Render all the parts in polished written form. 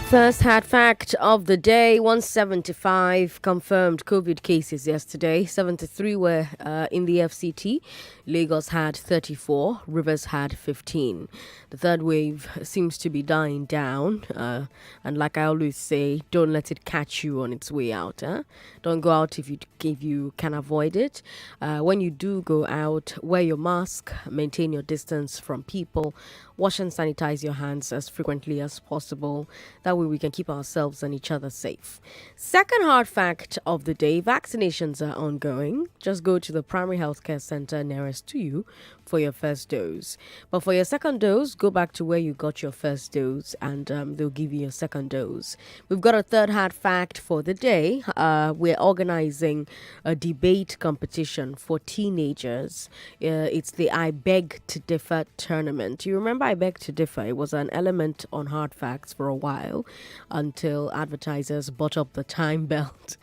First hard fact of the day: 175 confirmed COVID cases yesterday. 73 were in the FCT. Lagos had 34. Rivers had 15. The third wave seems to be dying down. And like I always say, don't let it catch you on its way out. Don't go out if you can avoid it. When you do go out, wear your mask, maintain your distance from people, wash and sanitize your hands as frequently as possible. That way we can keep ourselves and each other safe. Second hard fact of the day: vaccinations are ongoing. Just go to the primary healthcare center nearest to you for your first dose. But for your second dose, go back to where you got your first dose and they'll give you your second dose. We've got a third hard fact for the day. We're organizing a debate competition for teenagers. It's the I Beg to Differ tournament. You remember I Beg to Differ? It was an element on hard facts for a while until advertisers bought up the time belt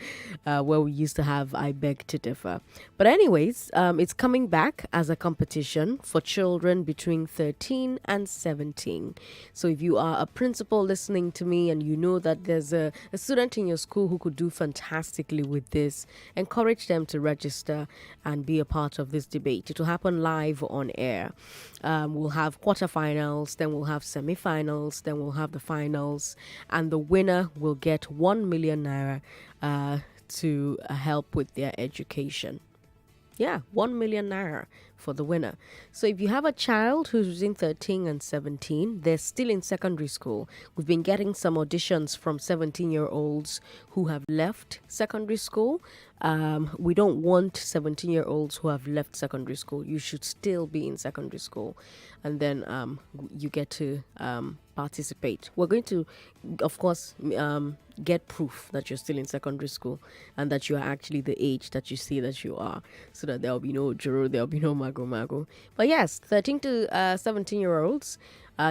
where we used to have I Beg to Differ. But anyways, it's coming back as a competition for children between 13 and 17. So if you are a principal listening to me and you know that there's a student in your school who could do fantastically with this, encourage them to register and be a part of this debate. It will happen live on air. We'll have quarterfinals, then we'll have semifinals, then we'll have the finals, and the winner will get 1 million naira to help with their education. Yeah, 1 million naira for the winner. So if you have a child who's between 13 and 17, they're still in secondary school. We've been getting some auditions from 17-year-olds who have left secondary school. We don't want 17-year-olds who have left secondary school. You should still be in secondary school. And then you get to participate. We're going to, of course, get proof that you're still in secondary school and that you are actually the age that you say that you are, so that there'll be no juror, there'll be no mago. But yes, 13 to 17-year-olds,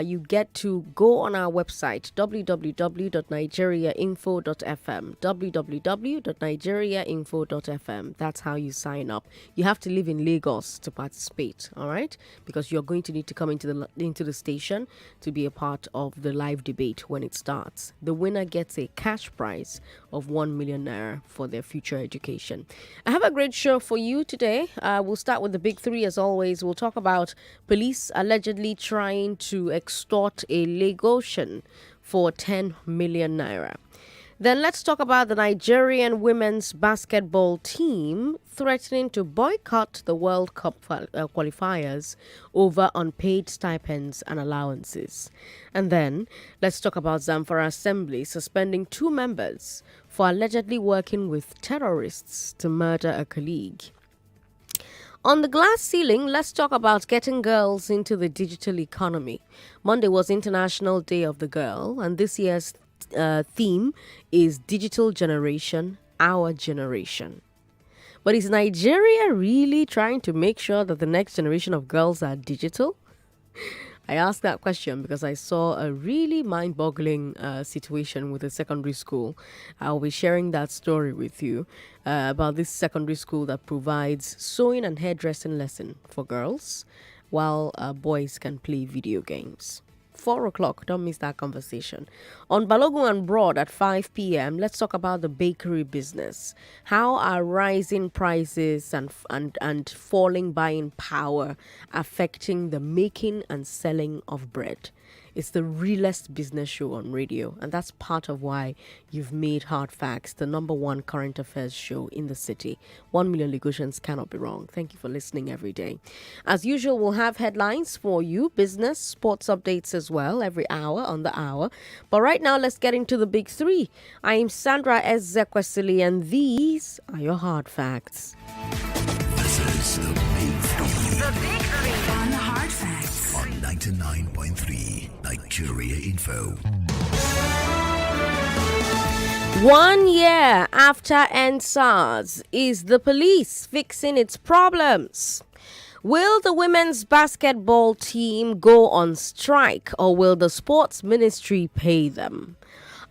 you get to go on our website, www.nigeriainfo.fm, www.nigeriainfo.fm. That's how you sign up. You have to live in Lagos to participate, all right? Because you're going to need to come into the station to be a part of the live debate when it starts. The winner gets a cash prize of 1 million naira for their future education. I have a great show for you today. We'll start with the big three as always. We'll talk about police allegedly trying to extort a Lagosian for 10 million naira. Then let's talk about the Nigerian women's basketball team threatening to boycott the World Cup qualifiers over unpaid stipends and allowances. And then let's talk about Zamfara Assembly suspending 2 members for allegedly working with terrorists to murder a colleague. On the glass ceiling, let's talk about getting girls into the digital economy. Monday was International Day of the Girl, and this year's theme is Digital Generation, Our Generation. But is Nigeria really trying to make sure that the next generation of girls are digital? I asked that question because I saw a really mind-boggling situation with a secondary school. I'll be sharing that story with you about this secondary school that provides sewing and hairdressing lesson for girls while boys can play video games. 4 o'clock, don't miss that conversation. On Balogun and Broad at 5 p.m., let's talk about the bakery business. How are rising prices and falling buying power affecting the making and selling of bread? It's the realest business show on radio, and that's part of why you've made Hard Facts the #1 current affairs show in the city. 1 million Lagosians cannot be wrong. Thank you for listening every day. As usual, we'll have headlines for you, business, sports updates as well, every hour on the hour. But right now, let's get into the big three. I am Sandra Ezekwesili, and these are your Hard Facts. This is the Big Three. The Big Three on Hard Facts on 99.3 Nigeria Info. 1 year after EndSARS, is the police fixing its problems? Will the women's basketball team go on strike, or will the sports ministry pay them?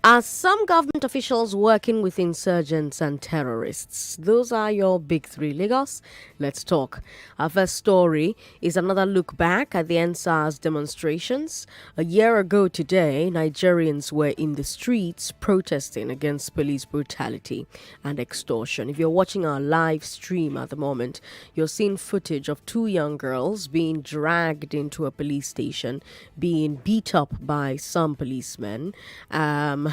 Are some government officials working with insurgents and terrorists? Those are your big three. Lagos, let's talk. Our first story is another look back at the EndSARS demonstrations. A year ago today, Nigerians were in the streets protesting against police brutality and extortion. If you're watching our live stream at the moment, you're seeing footage of two young girls being dragged into a police station, being beat up by some policemen. And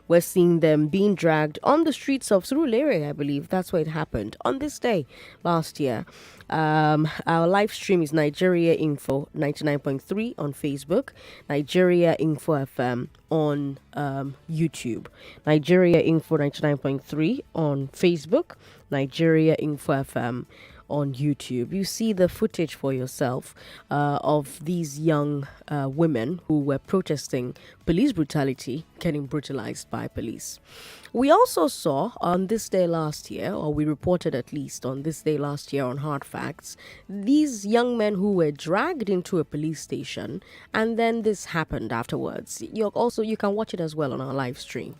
we're seeing them being dragged on the streets of Surulere, I believe. That's where it happened on this day last year. Our live stream is Nigeria Info 99.3 on Facebook, Nigeria Info FM on YouTube, Nigeria Info 99.3 on Facebook, Nigeria Info FM on YouTube. You see the footage for yourself of these young women who were protesting police brutality, getting brutalized by police. We also saw on this day last year, or we reported at least on this day last year on Hard Facts, these young men who were dragged into a police station, and then this happened afterwards. You can watch it as well on our live stream.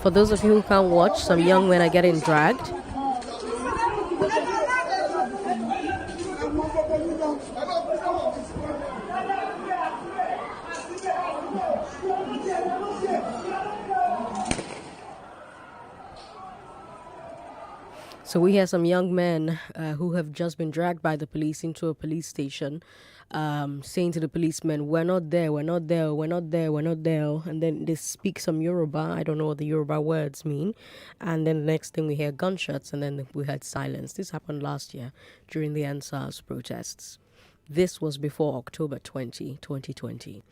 For those of you who can't watch, some young men are getting dragged. So we have some young men who have just been dragged by the police into a police station, saying to the policemen, "We're not there, we're not there, we're not there, we're not there." And then they speak some Yoruba. I don't know what the Yoruba words mean. And then the next thing we hear gunshots, and then we heard silence. This happened last year during the EndSARS protests. This was before October 2020.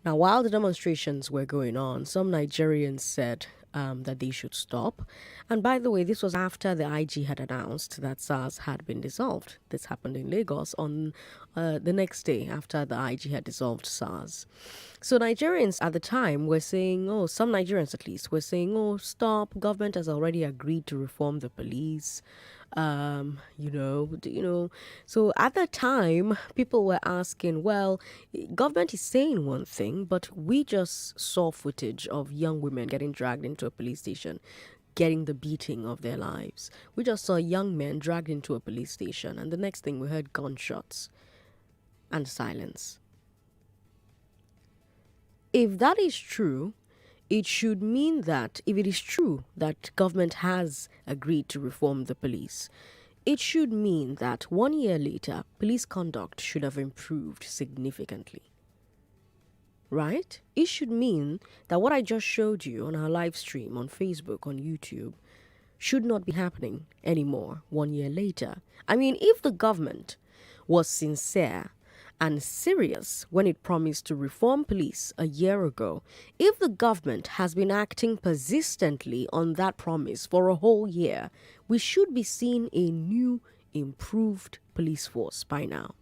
Now, while the demonstrations were going on, some Nigerians said that they should stop. And by the way, this was after the IG had announced that SARS had been dissolved. This happened in Lagos on the next day after the IG had dissolved SARS. So Nigerians at the time were saying, some Nigerians at least were saying, stop, government has already agreed to reform the police. So at that time, people were asking, well, government is saying one thing, but we just saw footage of young women getting dragged into a police station, getting the beating of their lives. We just saw young men dragged into a police station, and the next thing we heard gunshots and silence. If that is true, it should mean that if it is true that government has agreed to reform the police, it should mean that 1 year later, police conduct should have improved significantly. Right? It should mean that what I just showed you on our live stream on Facebook, on YouTube, should not be happening anymore 1 year later. I mean, if the government was sincere and serious when it promised to reform police a year ago, if the government has been acting persistently on that promise for a whole year, we should be seeing a new, improved police force by now.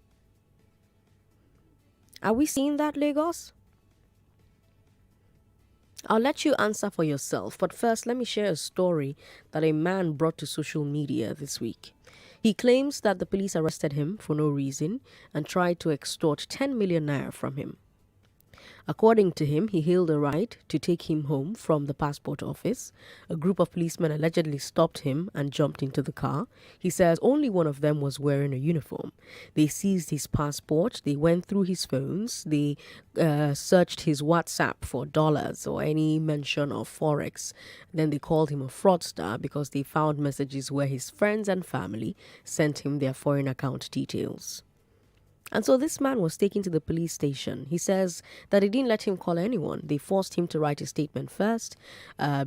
Are we seeing that, Lagos? I'll let you answer for yourself, but first let me share a story that a man brought to social media this week. He claims that the police arrested him for no reason and tried to extort 10 million naira from him. According to him, he hailed a ride to take him home from the passport office. A group of policemen allegedly stopped him and jumped into the car. He says only one of them was wearing a uniform. They seized his passport. They went through his phones. They searched his WhatsApp for dollars or any mention of Forex. Then they called him a fraudster because they found messages where his friends and family sent him their foreign account details. And so this man was taken to the police station. He says that they didn't let him call anyone. They forced him to write a statement first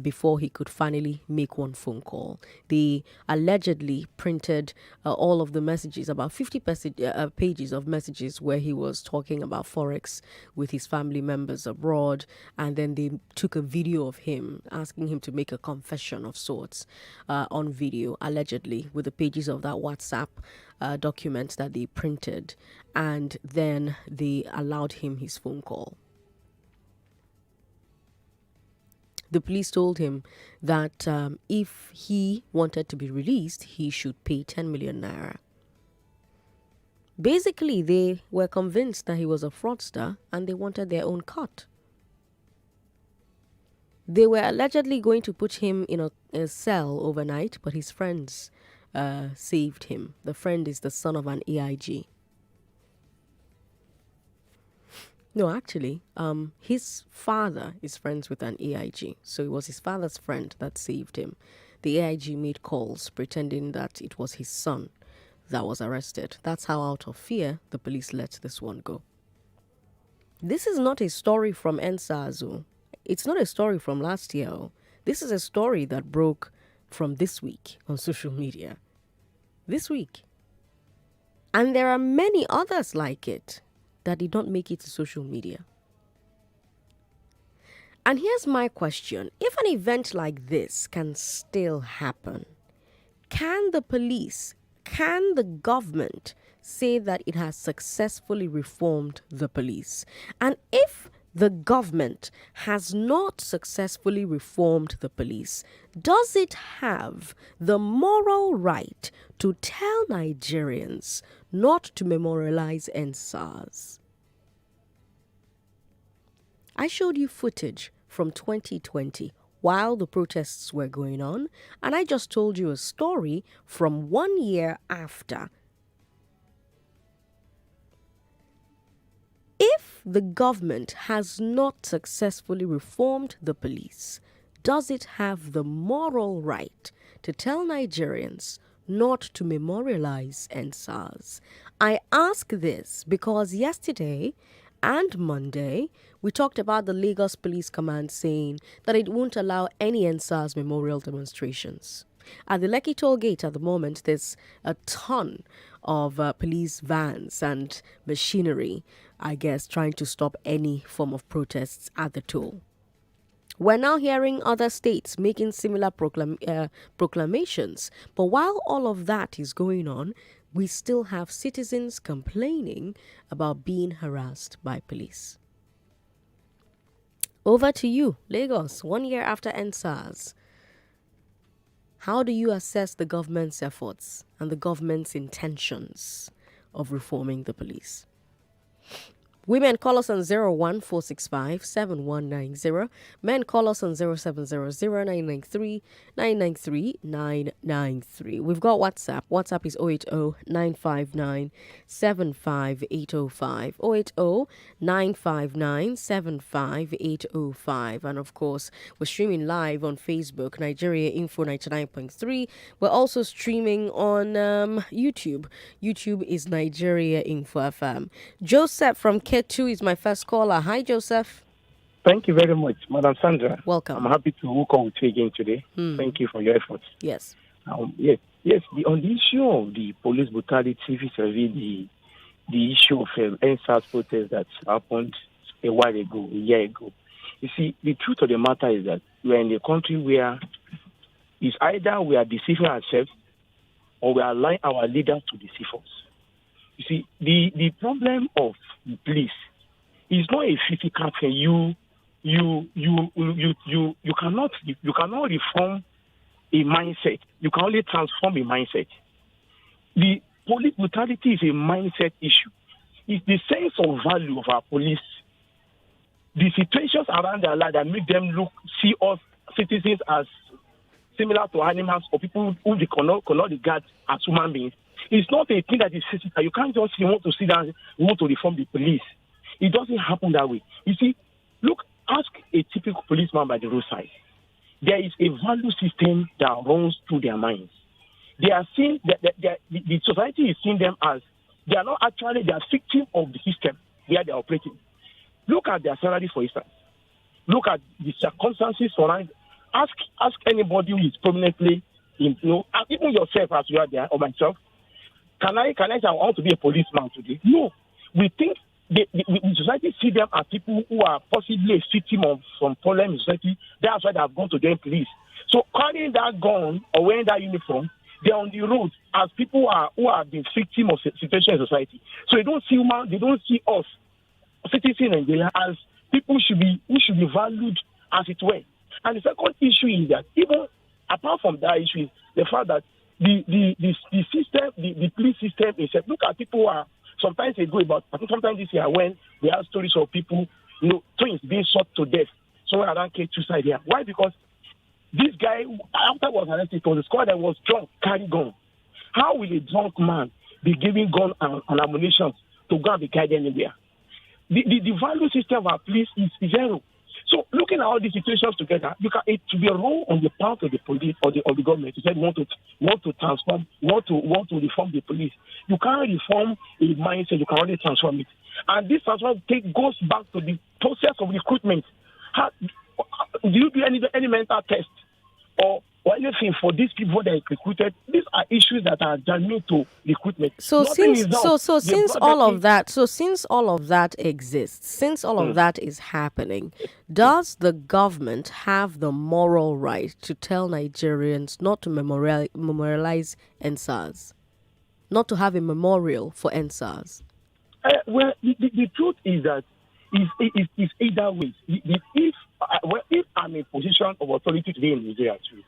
before he could finally make one phone call. They allegedly printed all of the messages, about 50 pages of messages where he was talking about Forex with his family members abroad. And then they took a video of him asking him to make a confession of sorts on video, allegedly, with the pages of that WhatsApp document that they printed, and then they allowed him his phone call. The police told him that if he wanted to be released, he should pay 10 million naira. Basically, they were convinced that he was a fraudster and they wanted their own cut. They were allegedly going to put him in a cell overnight, but his friends saved him. The friend is the son of an AIG. No, actually, his father is friends with an AIG. So it was his father's friend that saved him. The AIG made calls pretending that it was his son that was arrested. That's how, out of fear, the police let this one go. This is not a story from EndSARS. It's not a story from last year. This is a story that broke from this week on social media. This week. And there are many others like it that did not make it to social media. And here's my question. If an event like this can still happen, can the police, can the government say that it has successfully reformed the police? And if the government has not successfully reformed the police, does it have the moral right to tell Nigerians not to memorialize EndSARS? I showed you footage from 2020 while the protests were going on, and I just told you a story from 1 year after. If the government has not successfully reformed the police, does it have the moral right to tell Nigerians not to memorialize EndSARS? I ask this because yesterday and Monday, we talked about the Lagos Police Command saying that it won't allow any EndSARS memorial demonstrations. At the Lekki toll gate at the moment, there's a ton of police vans and machinery, I guess, trying to stop any form of protests at the toll. We're now hearing other states making similar proclamations. But while all of that is going on, we still have citizens complaining about being harassed by police. Over to you, Lagos, 1 year after EndSARS. How do you assess the government's efforts and the government's intentions of reforming the police? Women, call us on 01465-7190. Men, call us on 0700-993-993. We've got WhatsApp. WhatsApp is 080-959-75805. 080-959-75805. And of course, we're streaming live on Facebook, Nigeria Info 99.3. We're also streaming on YouTube. YouTube is Nigeria Info FM. Joseph from K2 is my first caller. Hi, Joseph. Thank you very much, Madam Sandra. Welcome. I'm happy to work on with you again today. Thank you for your efforts. Yes. On the issue of the police brutality vis-a-vis the issue of EndSARS protest that happened a while ago, a year ago. You see, the truth of the matter is that we are in a country where it's either we are deceiving ourselves or we are allowing our leaders to deceive us. You see, the problem of the police is not a physical thing. You cannot reform a mindset. You can only transform a mindset. The police brutality is a mindset issue. It's the sense of value of our police. The situations around their life that make them see us citizens as similar to animals or people who they cannot regard as human beings. It's not a thing that is physical. You can't just want to sit down, you want to reform the police. It doesn't happen that way. You see, ask a typical policeman by the roadside. There is a value system that runs through their minds. They are seeing that the society is seeing them as They are not actually, they are victim of the system where they are operating. Look at their salary, for instance. Look at the circumstances surrounding. Ask anybody who is prominently, even yourself as you are there, or myself, can I say I want to be a policeman today? No. We think the society see them as people who are possibly a victim of some problem in society. That's why they have gone to join police. So carrying that gun or wearing that uniform, they're on the road as people who are the victim of situation in society. So they don't see us citizens in Nigeria as people who should be valued as it were. And the second issue is that even apart from that issue, is the fact that the system, the police system itself. Look at people who are sometimes they go about. I think sometimes this year when we have stories of people, twins being shot to death somewhere around K2 side here. Why? Because this guy, after he was arrested, was a squad that was drunk, carrying gun. How will a drunk man be giving gun and ammunition to go and be guided anywhere? The value system of our police is zero. So looking at all these situations together, it to be a role on the part of the police or the government to say want to transform, want to reform the police. You can't reform a mindset, you can only transform it. And this transform goes back to the process of recruitment. Do you do any mental test or anything for these people that are recruited? These are issues that are germane to recruitment. Since all of that exists, since all of that is happening, does the government have the moral right to tell Nigerians not to memorialize EndSARS, not to have a memorial for EndSARS? Well, the truth is that it's either way. If I'm in a position of authority today in Nigeria too,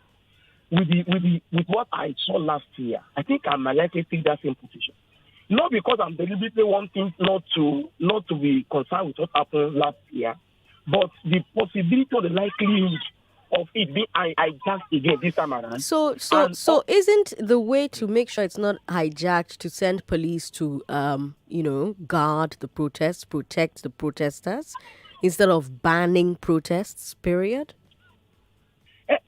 with what I saw last year, I think I might likely take that same position. Not because I'm deliberately wanting not to be concerned with what happened last year, but the possibility or the likelihood of it being hijacked again this time around. So isn't the way to make sure it's not hijacked to send police to guard the protests, protect the protesters, instead of banning protests? Period.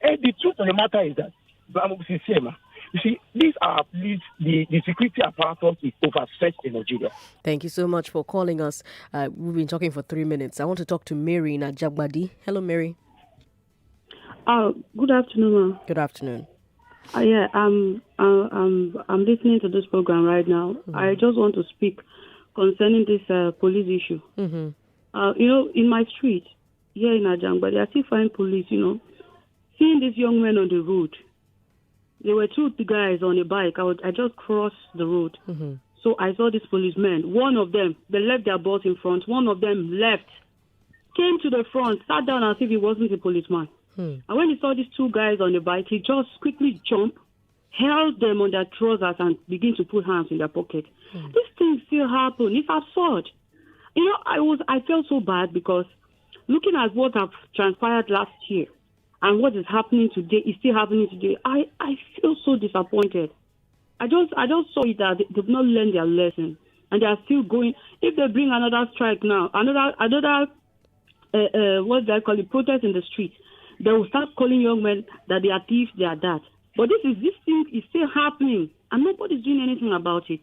The truth of the matter is that, I'm sincere, man. You see, these are police, the security apparatus is overstretched in Nigeria. Thank you so much for calling us. We've been talking for 3 minutes. I want to talk to Mary in Ajagbadi. Hello, Mary. Good afternoon, ma'am. Good afternoon. I'm listening to this program right now. Mm-hmm. I just want to speak concerning this police issue. Mm-hmm. In my street here in Ajagbadi, I still find police, seeing these young men on the road. There were two guys on a bike. I just crossed the road. Mm-hmm. So I saw these policemen. One of them, they left their boss in front. One of them left, came to the front, sat down as if he wasn't a policeman. And when he saw these two guys on the bike, he just quickly jumped, held them on their trousers and began to put hands in their pocket. This thing still happen. It's absurd. I felt so bad because looking at what have transpired last year and what is happening today is still happening today. I feel so disappointed. I just saw it that they've not learned their lesson and they are still going. If they bring another strike now, another what do I call it, protest in the street, they will start calling young men that they are thieves, they are that. But this thing is still happening, and nobody's doing anything about it.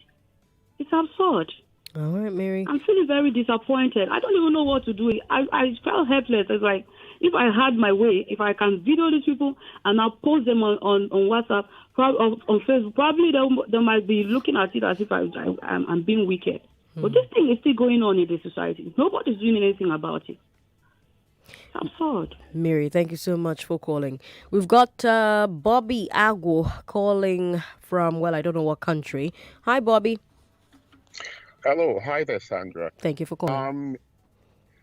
It's absurd. All right, Mary. I'm feeling very disappointed. I don't even know what to do. I felt helpless. It's like, if I had my way, if I can video these people and I'll post them on WhatsApp, on Facebook, probably they might be looking at it as if I'm being wicked. But this thing is still going on in the society. Nobody's doing anything about it. Absurd. Mary, thank you so much for calling. We've got Bobby Agwo calling from, I don't know what country. Hi, Bobby. Hello. Hi there, Sandra. Thank you for calling.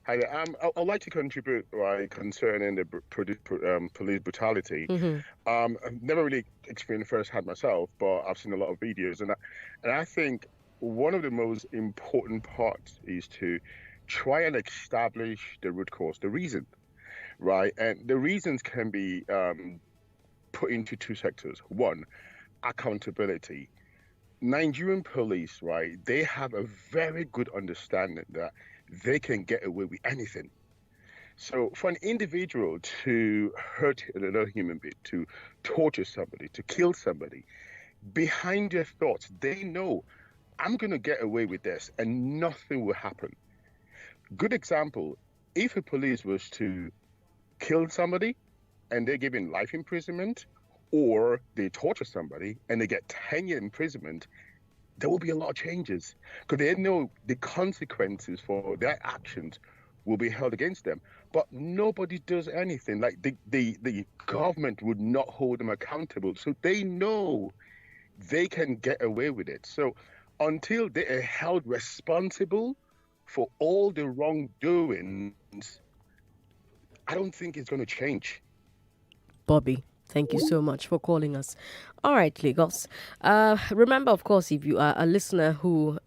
Hi there. I'd like to contribute concerning the police brutality. Mm-hmm. I've never really experienced firsthand myself, but I've seen a lot of videos. And I think one of the most important parts is to try and establish the root cause, the reason, right? And the reasons can be put into two sectors. One, accountability. Nigerian police, right, they have a very good understanding that they can get away with anything. So for an individual to hurt another human being, to torture somebody, to kill somebody, behind their thoughts, they know I'm going to get away with this and nothing will happen. Good example, if a police was to kill somebody and they're given life imprisonment, or they torture somebody and they get 10-year imprisonment, there will be a lot of changes because they know the consequences for their actions will be held against them. But nobody does anything. Like the government would not hold them accountable. So they know they can get away with it. So until they are held responsible for all the wrongdoings, I don't think it's going to change. Bobby, thank you so much for calling us. All right, Lagos. Remember, of course, if you are a listener who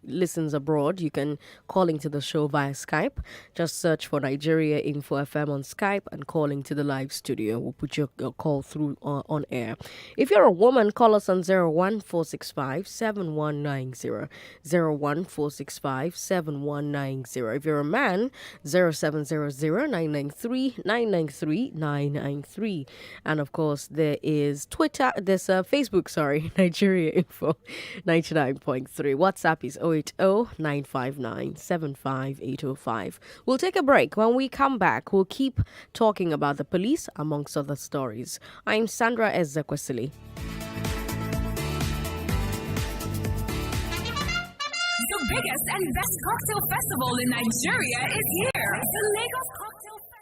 listens abroad, you can call into the show via Skype. Just search for Nigeria Info FM on Skype and call into the live studio. We'll put your call through on air. If you're a woman, call us on 01465 7190. 01465 7190. If you're a man, 0700 993 993 993. And of course, there is Twitter. There's Facebook, sorry, Nigeria Info 99.3. WhatsApp is 080-959-75805. We'll take a break. When we come back, we'll keep talking about the police, amongst other stories. I'm Sandra Ezekwesili. The biggest and best cocktail festival in Nigeria is here. The Lagos Cocktail Festival.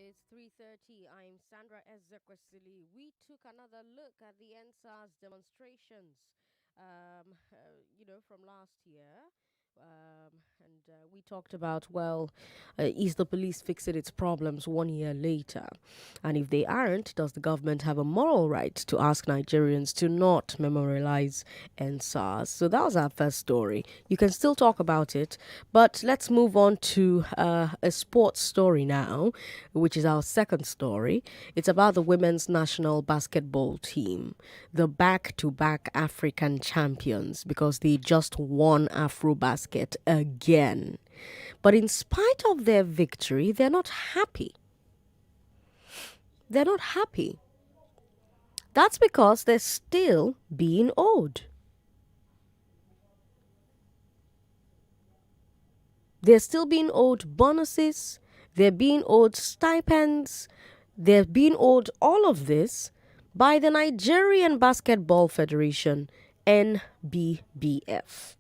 It's 3:30. I'm Sandra Ezekwesili. We took another look at the EndSARS demonstrations, from last year. And we talked about, is the police fixing its problems 1 year later? And if they aren't, does the government have a moral right to ask Nigerians to not memorialize EndSARS? So that was our first story. You can still talk about it, but let's move on to a sports story now, which is our second story. It's about the women's national basketball team, the back-to-back African champions, because they just won AfroBasket again. But in spite of their victory, they're not happy. They're not happy. That's because they're still being owed. They're still being owed bonuses. They're being owed stipends. They're being owed all of this by the Nigerian Basketball Federation, NBBF.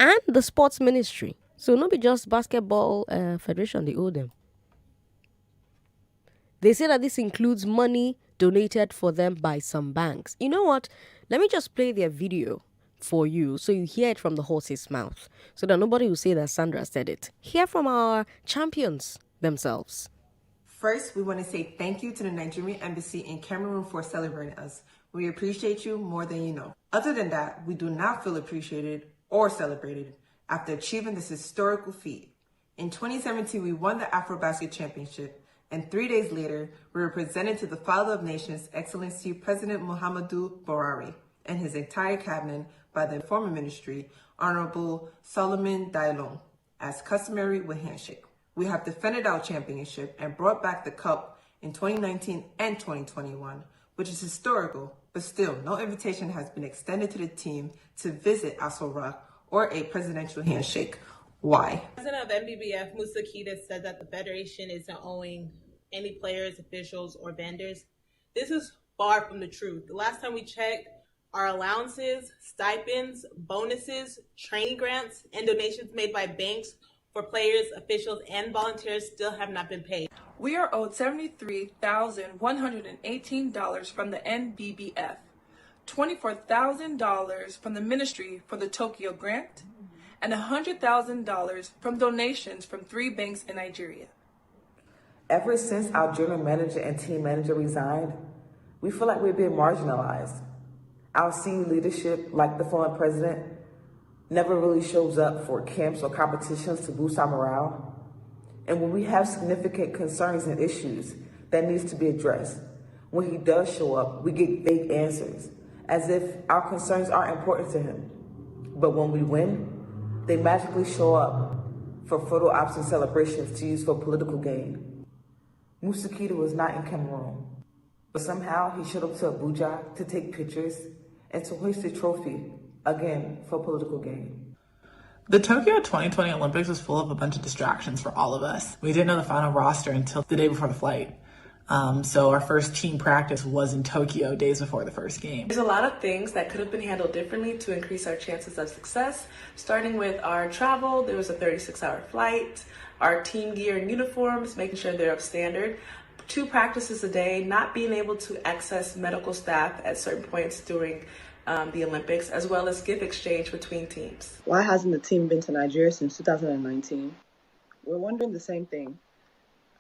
And the sports ministry. So not be just basketball federation, they owe them. They say that this includes money donated for them by some banks. You know what? Let me just play their video for you so you hear it from the horse's mouth, so that nobody will say that Sandra said it. Hear from our champions themselves. First, we want to say thank you to the Nigerian Embassy in Cameroon for celebrating us. We appreciate you more than you know. Other than that, we do not feel appreciated or celebrated after achieving this historical feat. In 2017, we won the AfroBasket Championship, and 3 days later, we were presented to the Father of Nations, Excellency President Muhammadu Buhari, and his entire cabinet by the former ministry, Honorable Solomon Dailong, as customary with handshake. We have defended our championship and brought back the cup in 2019 and 2021, which is historical, but still no invitation has been extended to the team to visit Aso Rock or a presidential handshake. Why? President of NBBF, Musa Kita, said that the Federation isn't owing any players, officials, or vendors. This is far from the truth. The last time we checked, our allowances, stipends, bonuses, training grants, and donations made by banks for players, officials, and volunteers still have not been paid. We are owed $73,118 from the NBBF, $24,000 from the Ministry for the Tokyo Grant, and $100,000 from donations from 3 banks in Nigeria. Ever since our general manager and team manager resigned, we feel like we're being marginalized. Our senior leadership, like the former president, never really shows up for camps or competitions to boost our morale. And when we have significant concerns and issues that needs to be addressed, when he does show up, we get vague answers, as if our concerns aren't important to him. But when we win, they magically show up for photo ops and celebrations to use for political gain. Musa Kita was not in Cameroon, but somehow he showed up to Abuja to take pictures and to hoist a trophy, again, for political gain. The Tokyo 2020 Olympics was full of a bunch of distractions for all of us. We didn't know the final roster until the day before the flight. So our first team practice was in Tokyo days before the first game. There's a lot of things that could have been handled differently to increase our chances of success. Starting with our travel, there was a 36-hour flight, our team gear and uniforms, making sure they're up standard, 2 practices a day, not being able to access medical staff at certain points during the Olympics, as well as gift exchange between teams. Why hasn't the team been to Nigeria since 2019? We're wondering the same thing.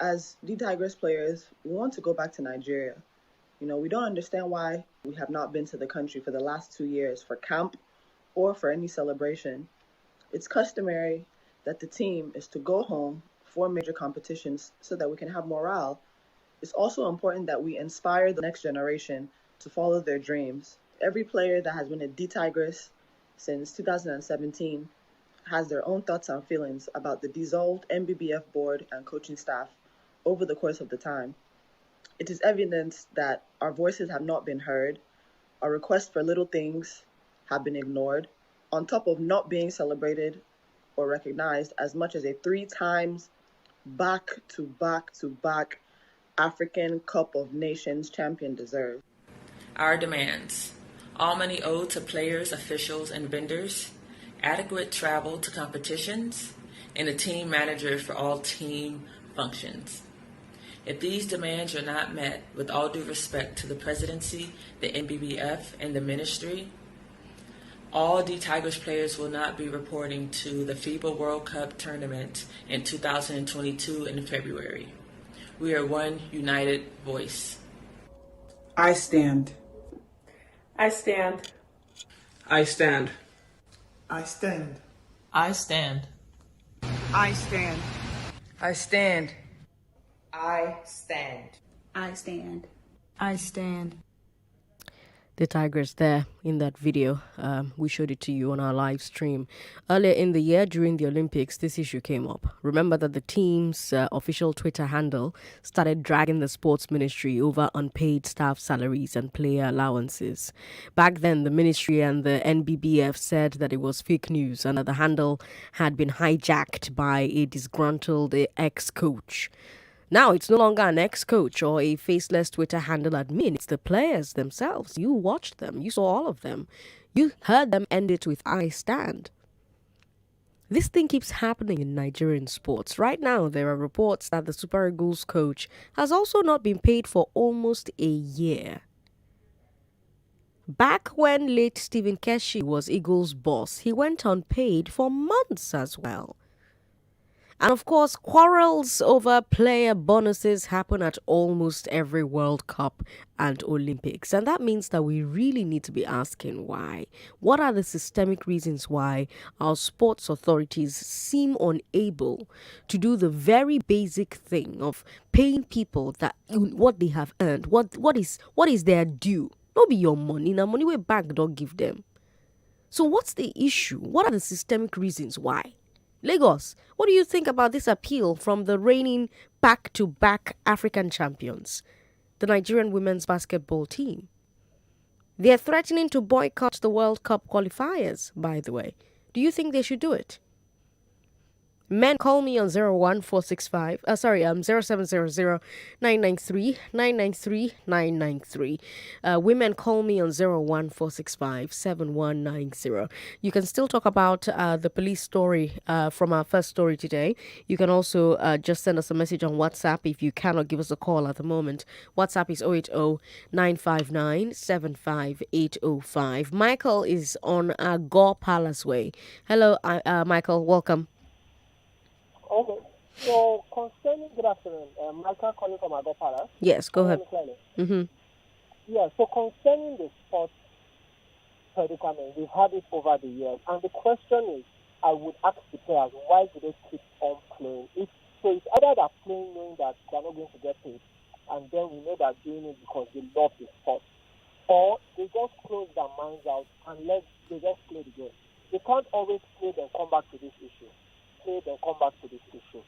As the Tigers players, we want to go back to Nigeria. We don't understand why we have not been to the country for the last 2 years for camp or for any celebration. It's customary that the team is to go home for major competitions so that we can have morale. It's also important that we inspire the next generation to follow their dreams. Every player that has been a D-Tigress since 2017 has their own thoughts and feelings about the dissolved NBBF board and coaching staff over the course of the time. It is evident that our voices have not been heard, our requests for little things have been ignored, on top of not being celebrated or recognized as much as a 3 times back-to-back African Cup of Nations champion deserves. Our demands: all money owed to players, officials, and vendors, adequate travel to competitions, and a team manager for all team functions. If these demands are not met, with all due respect to the presidency, the NBBF, and the ministry, all D Tigers players will not be reporting to the FIBA World Cup tournament in 2022 in February. We are one united voice. I stand. I stand. I stand. I stand. I stand. I stand. I stand. I stand. I stand. I stand. The Tigers there in that video. We showed it to you on our live stream. Earlier in the year during the Olympics, this issue came up. Remember that the team's official Twitter handle started dragging the sports ministry over unpaid staff salaries and player allowances. Back then, the ministry and the NBBF said that it was fake news and that the handle had been hijacked by a disgruntled ex-coach. Now, it's no longer an ex-coach or a faceless Twitter handle admin. It's the players themselves. You watched them. You saw all of them. You heard them end it with, I stand. This thing keeps happening in Nigerian sports. Right now, there are reports that the Super Eagles coach has also not been paid for almost a year. Back when late Stephen Keshi was Eagles' boss, he went unpaid for months as well. And of course, quarrels over player bonuses happen at almost every World Cup and Olympics. And that means that we really need to be asking why. What are the systemic reasons why our sports authorities seem unable to do the very basic thing of paying people that what they have earned? What is their due? Not be your money. Now, money we bank don't give them. So what's the issue? What are the systemic reasons why? Lagos, what do you think about this appeal from the reigning back-to-back African champions, the Nigerian women's basketball team? They're threatening to boycott the World Cup qualifiers, by the way. Do you think they should do it? Men, call me on 01465. 0700 993 993 993. Women, call me on 01465 7190. You can still talk about the police story from our first story today. You can also just send us a message on WhatsApp if you cannot give us a call at the moment. WhatsApp is 080 959 75805. Michael is on Gore Palace Way. Hello, Michael. Welcome. Okay, so concerning, good afternoon, Michael calling from Agor Palace. Yes, go ahead. Yeah, so concerning the sports predicament, we've had it over the years, and the question is, I would ask the players, why do they keep on playing? It's either they're playing knowing that they're not going to get paid, and then we know they're doing it because they love the sport, or they just close their minds out and they just play the game. They can't always play then come back to this issue. Then come back to this issue.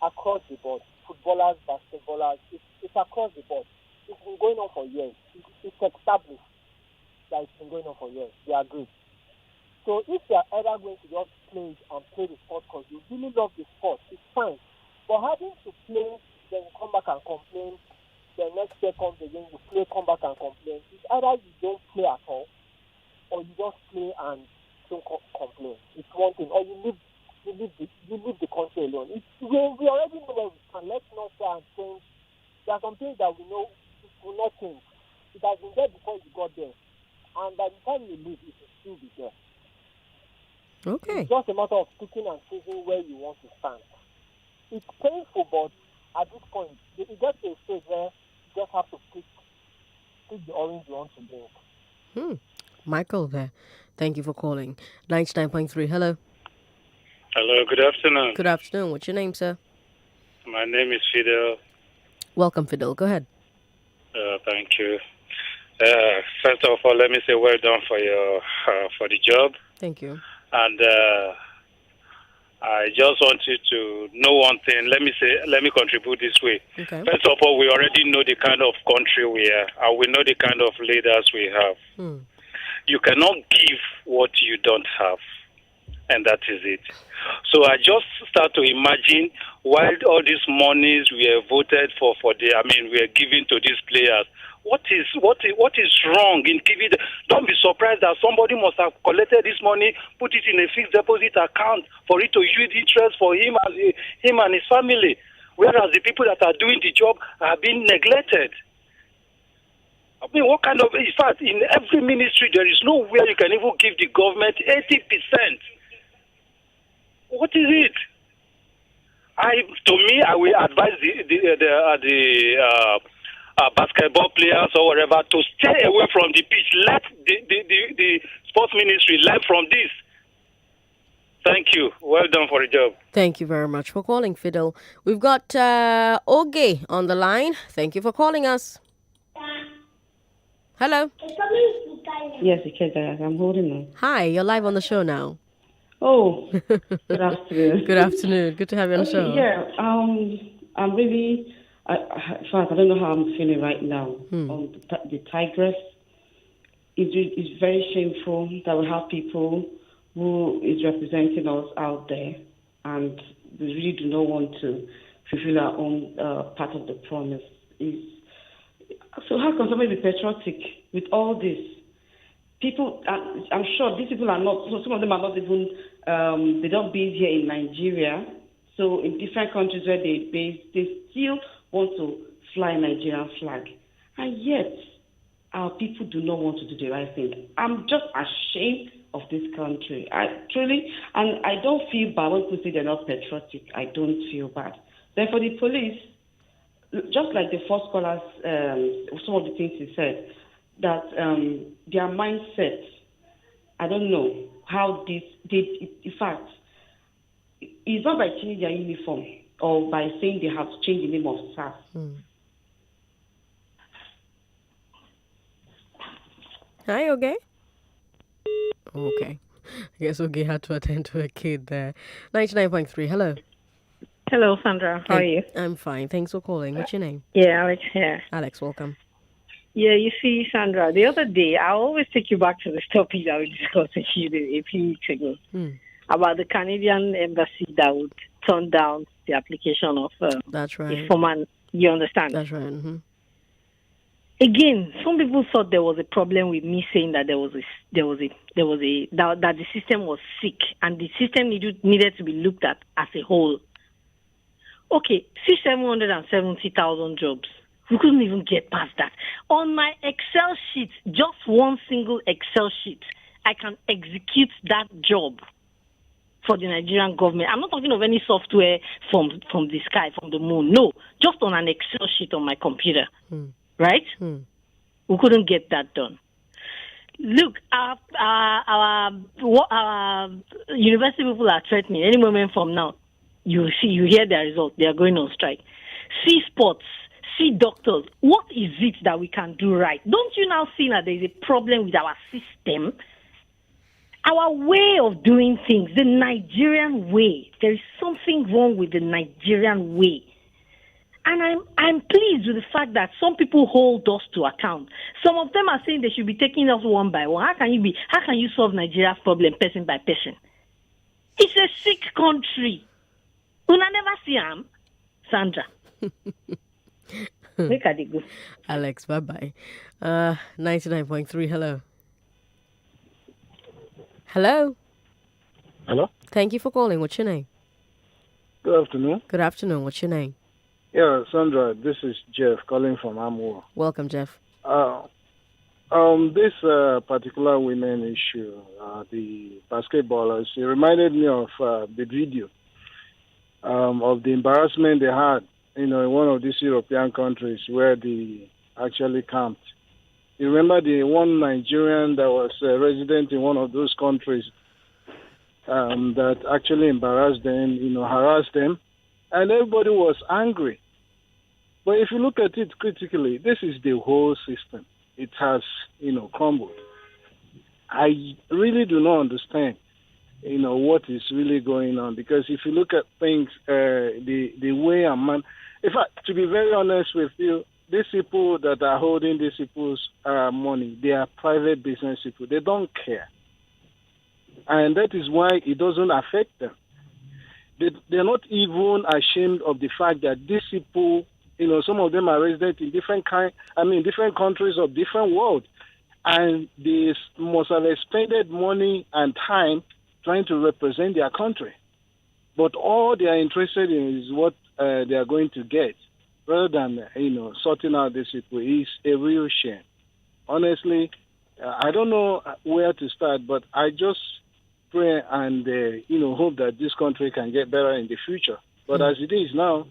Across the board, footballers, basketballers, it's across the board. It's been going on for years. It's established that it's been going on for years. They agree. So if they are either going to just play and play the sport because you really love the sport, it's fine. But having to play, then come back and complain, the next year comes again, you play, come back and complain. It's either you don't play at all, or you just play and don't complain. It's one thing. Or you leave the country alone. We already know where we stand. Let's not try and change. There are some things that we know will not change. It has been there before you got there. And by the time you leave, it will still be there. Okay. It's just a matter of picking and choosing where you want to stand. It's painful, but at this point, you get to a stage where you just have to pick the orange you want to drink. Michael there. Thank you for calling. 99.3. Hello. Hello, good afternoon. Good afternoon. What's your name, sir? My name is Fidel. Welcome, Fidel. Go ahead. Thank you. First of all, let me say well done for for the job. Thank you. And I just want you to know one thing. Let me contribute this way. Okay. First of all, we already know the kind of country we are, and we know the kind of leaders we have. You cannot give what you don't have. And that is it. So I just start to imagine while all these monies we are voted we are giving to these players, What is wrong in giving? Don't be surprised that somebody must have collected this money, put it in a fixed deposit account for it to yield interest for him and his family, whereas the people that are doing the job are being neglected. I mean, what kind of? In fact, in every ministry, there is nowhere you can even give the government 80%. What is it? I will advise the basketball players or whatever to stay away from the pitch. Let the sports ministry learn from this. Thank you. Well done for the job. Thank you very much for calling, Fidel. We've got Oge on the line. Thank you for calling us. Hello. Yes, Ikeja, I'm holding on. Hi, you're live on the show now. Oh, good afternoon. Good afternoon. Good to have you on the show. Yeah, I'm really, in fact, I don't know how I'm feeling right now. On the Tigress, it's very shameful that we have people who is representing us out there, and we really do not want to fulfill our own part of the promise. So how can somebody be patriotic with all this? People, I'm sure these people are not, so some of them are not even, they don't base here in Nigeria. So in different countries where they base, they still want to fly a Nigerian flag. And yet, our people do not want to do the right thing. I'm just ashamed of this country. I don't feel bad when people say they're not patriotic. I don't feel bad. Then for the police, just like the first callers, some of the things he said, that their mindset, I don't know how in fact, it's not by changing their uniform or by saying they have changed the name of SARS. Hi, okay? Okay. I guess Oge had to attend to a kid there. 99.3, hello. Hello, Sandra. How are you? I'm fine. Thanks for calling. What's your name? Yeah, Alex here. Alex, welcome. Yeah, you see, Sandra, the other day, I always take you back to this topic that we discussed a few weeks ago about the Canadian embassy that would turn down the application of That's right. a former, you understand? That's right. Mm-hmm. Again, some people thought there was a problem with me saying that that the system was sick and the system needed to be looked at as a whole. Okay, 770,000 jobs. We couldn't even get past that. On my Excel sheet, just one single Excel sheet, I can execute that job for the Nigerian government. I'm not talking of any software from the sky, from the moon. No, just on an Excel sheet on my computer. Right? We couldn't get that done. Look, our university people are threatening any moment from now. You hear their results. They are going on strike. See sports, see doctors. What is it that we can do right? Don't you now see that there is a problem with our system? Our way of doing things, the Nigerian way. There is something wrong with the Nigerian way. And I'm pleased with the fact that some people hold us to account. Some of them are saying they should be taking us one by one. How can you solve Nigeria's problem person by person? It's a sick country. Una never see him, Sandra. Look at it go. Alex, bye-bye. 99.3, hello. Hello. Hello. Thank you for calling. What's your name? Good afternoon. Good afternoon. What's your name? Yeah, Sandra, this is Jeff calling from Amur. Welcome, Jeff. This particular women issue, the basketballers, it reminded me of the video of the embarrassment they had, in one of these European countries where they actually camped. You remember the one Nigerian that was a resident in one of those countries that actually embarrassed them, harassed them, and everybody was angry. But if you look at it critically, this is the whole system. It has, crumbled. I really do not understand, what is really going on. Because if you look at things, the way a man... In fact, to be very honest with you, these people that are holding these people's money, they are private business people. They don't care. And that is why it doesn't affect them. They're not even ashamed of the fact that these people Some of them are resident in different countries of different world, and they must have expended money and time trying to represent their country. But all they are interested in is what they are going to get, rather than sorting out these people. Is a real shame. Honestly, I don't know where to start, but I just pray and hope that this country can get better in the future. But as it is now,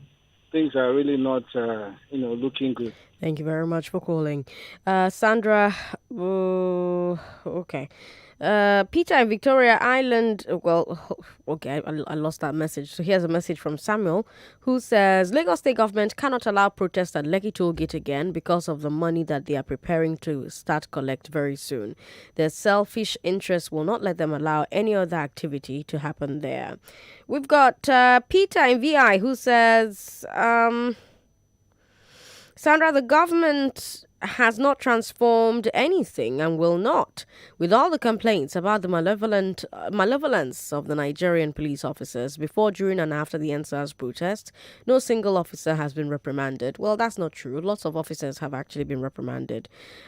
things are really not looking good. Thank you very much for calling. Sandra, okay. Peter in Victoria Island, okay, I lost that message. So here's a message from Samuel, who says, Lagos State government cannot allow protests at Lekki Toll Gate again because of the money that they are preparing to start collect very soon. Their selfish interests will not let them allow any other activity to happen there. We've got Peter in VI, who says, Sandra, the government has not transformed anything and will not. With all the complaints about the malevolence of the Nigerian police officers before, during and after the EndSARS protest, no single officer has been reprimanded. Well, that's not true. Lots of officers have actually been reprimanded.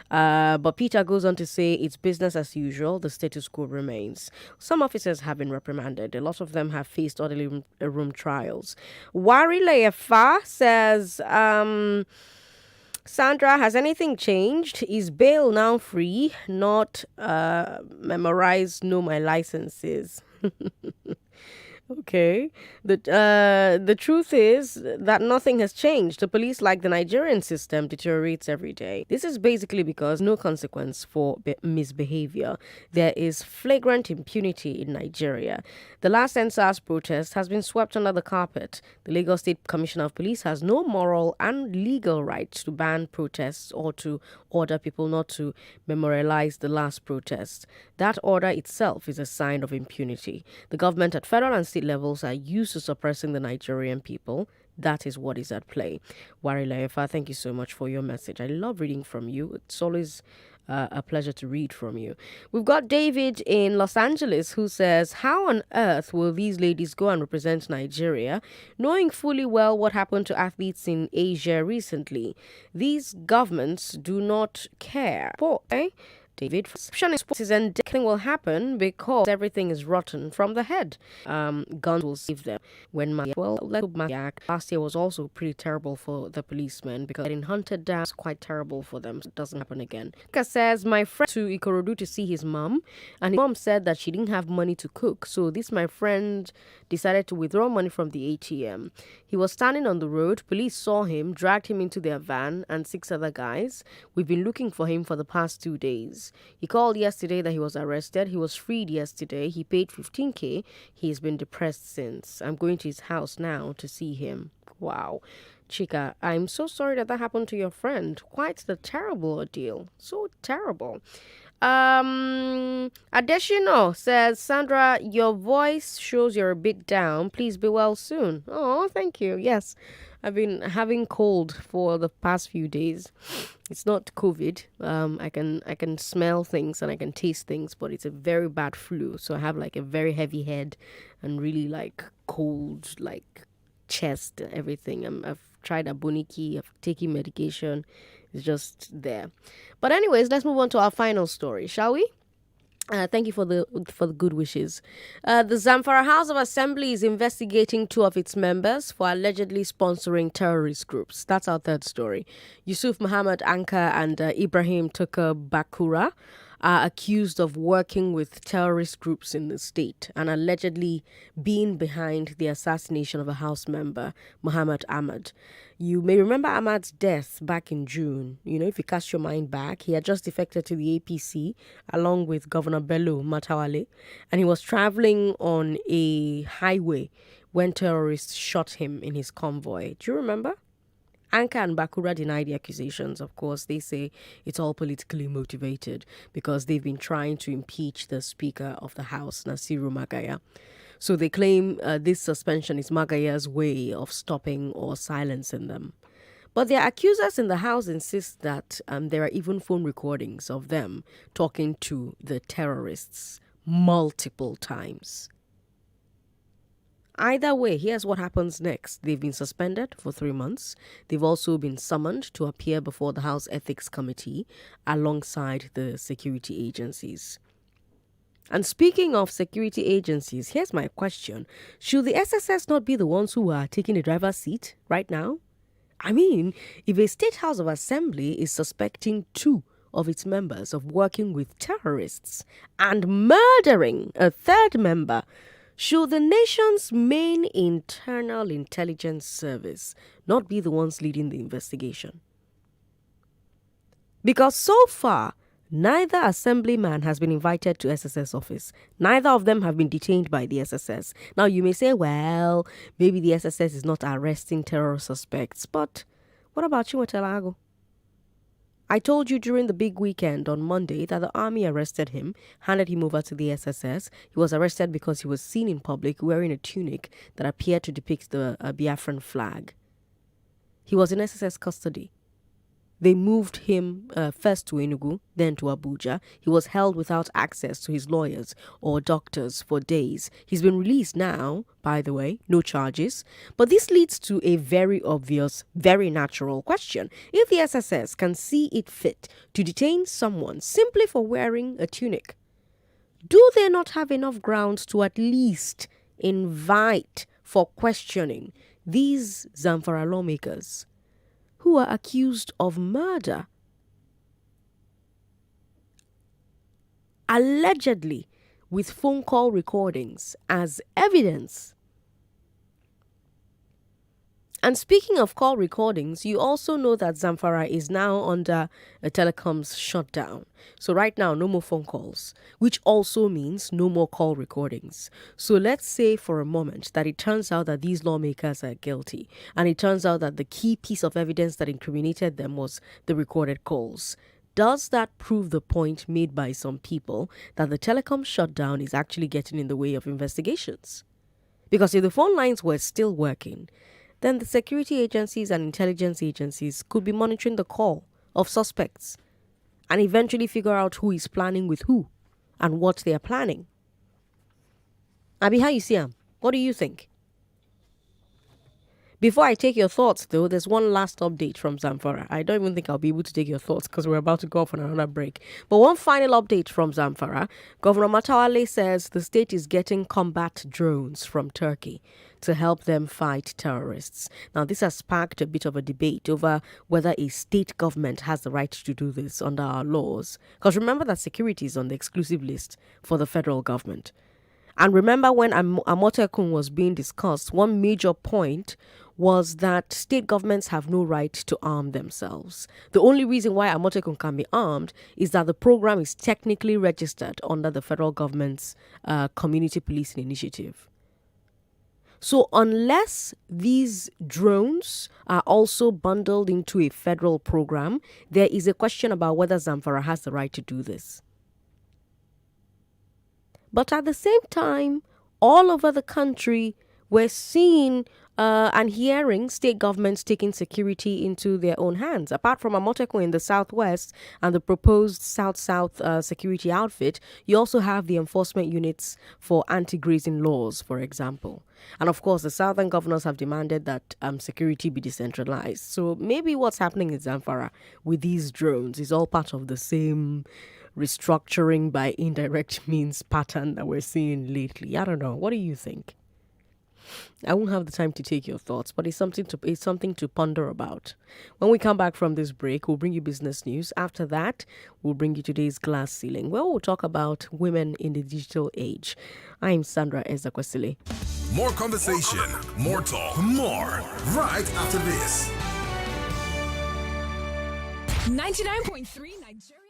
But Peter goes on to say it's business as usual. The status quo remains. Some officers have been reprimanded. A lot of them have faced orderly room trials. Wari Lefa says, Sandra, has anything changed? Is bail now free? Not memorize, know my licenses. Okay. The truth is that nothing has changed. The police, like the Nigerian system, deteriorates every day. This is basically because no consequence for misbehavior. There is flagrant impunity in Nigeria. The last EndSARS protest has been swept under the carpet. The Lagos State Commissioner of Police has no moral and legal right to ban protests or to order people not to memorialize the last protest. That order itself is a sign of impunity. The government at federal and state levels are used to suppressing the Nigerian people. That is what is at play. Wari Lefa, thank you so much for your message. I love reading from you. It's always a pleasure to read from you. We've got David in Los Angeles who says, how on earth will these ladies go and represent Nigeria, knowing fully well what happened to athletes in Asia recently? These governments do not care. David, and nothing will happen because everything is rotten from the head. Guns will save them. Last year was also pretty terrible for the policemen because getting hunted down was quite terrible for them. So it doesn't happen again. Ika says, my friend to Ikorodu to see his mom, and his mom said that she didn't have money to cook. So my friend decided to withdraw money from the ATM. He was standing on the road. Police saw him, dragged him into their van and 6 other guys. We've been looking for him for the past 2 days. He called yesterday that he was arrested. He was freed yesterday. He paid 15K. He's been depressed since. I'm going to his house now to see him. Wow. Chika, I'm so sorry that happened to your friend. Quite the terrible ordeal. So terrible. Adeshino says, Sandra, your voice shows you're a bit down. Please be well soon. Oh, thank you. Yes, I've been having cold for the past few days. It's not COVID. I can smell things and I can taste things, but it's a very bad flu. So I have like a very heavy head and really like cold, like chest and everything. I've tried Aboniki. I've taken medication. It's just there. But anyways, let's move on to our final story, shall we? Thank you for the good wishes. The Zamfara House of Assembly is investigating 2 of its members for allegedly sponsoring terrorist groups. That's our third story. Yusuf Muhammad Anka and Ibrahim Tukur Bakura are accused of working with terrorist groups in the state and allegedly being behind the assassination of a House member, Muhammad Ahmad. You may remember Ahmad's death back in June. If you cast your mind back, he had just defected to the APC along with Governor Bello Matawale, and he was traveling on a highway when terrorists shot him in his convoy. Do you remember? Anka and Bakura deny the accusations. Of course, they say it's all politically motivated because they've been trying to impeach the Speaker of the House, Nasiru Magaya. So they claim this suspension is Magaya's way of stopping or silencing them. But their accusers in the House insist that there are even phone recordings of them talking to the terrorists multiple times. Either way, here's what happens next. They've been suspended for 3 months. They've also been summoned to appear before the House Ethics Committee alongside the security agencies. And speaking of security agencies, here's my question. Should the SSS not be the ones who are taking the driver's seat right now? I mean, if a state house of assembly is suspecting 2 of its members of working with terrorists and murdering a 3rd member, should the nation's main internal intelligence service not be the ones leading the investigation? Because so far, neither assemblyman has been invited to SSS office. Neither of them have been detained by the SSS. Now, you may say, well, maybe the SSS is not arresting terror suspects. But what about Chiwetelago? I told you during the big weekend on Monday that the army arrested him, handed him over to the SSS. He was arrested because he was seen in public wearing a tunic that appeared to depict the Biafran flag. He was in SSS custody. They moved him first to Enugu, then to Abuja. He was held without access to his lawyers or doctors for days. He's been released now, by the way, no charges. But this leads to a very obvious, very natural question. If the SSS can see it fit to detain someone simply for wearing a tunic, do they not have enough grounds to at least invite for questioning these Zamfara lawmakers who are accused of murder, allegedly with phone call recordings as evidence? And speaking of call recordings, you also know that Zamfara is now under a telecoms shutdown. So right now, no more phone calls, which also means no more call recordings. So let's say for a moment that it turns out that these lawmakers are guilty, and it turns out that the key piece of evidence that incriminated them was the recorded calls. Does that prove the point made by some people that the telecom shutdown is actually getting in the way of investigations? Because if the phone lines were still working, then the security agencies and intelligence agencies could be monitoring the call of suspects and eventually figure out who is planning with who and what they are planning. Abi, how you see him? What do you think? Before I take your thoughts, though, there's one last update from Zamfara. I don't even think I'll be able to take your thoughts because we're about to go off on another break. But one final update from Zamfara. Governor Matawale says the state is getting combat drones from Turkey to help them fight terrorists. Now, this has sparked a bit of a debate over whether a state government has the right to do this under our laws. Because remember that security is on the exclusive list for the federal government. And remember when Amotekun was being discussed, one major point was that state governments have no right to arm themselves. The only reason why Amotekun can be armed is that the program is technically registered under the federal government's community policing initiative. So unless these drones are also bundled into a federal program, there is a question about whether Zamfara has the right to do this. But at the same time, all over the country, we're seeing and hearing state governments taking security into their own hands. Apart from Amotekun in the southwest and the proposed south-south security outfit, you also have the enforcement units for anti-grazing laws, for example. And of course, the southern governors have demanded that security be decentralized. So maybe what's happening in Zamfara with these drones is all part of the same restructuring by indirect means pattern that we're seeing lately. I don't know. What do you think? I won't have the time to take your thoughts, but it's something to ponder about. When we come back from this break, we'll bring you business news. After that, we'll bring you today's glass ceiling, where we'll talk about women in the digital age. I'm Sandra Ezekwesili. More conversation, more talk, more right after this. 99.3 Nigeria.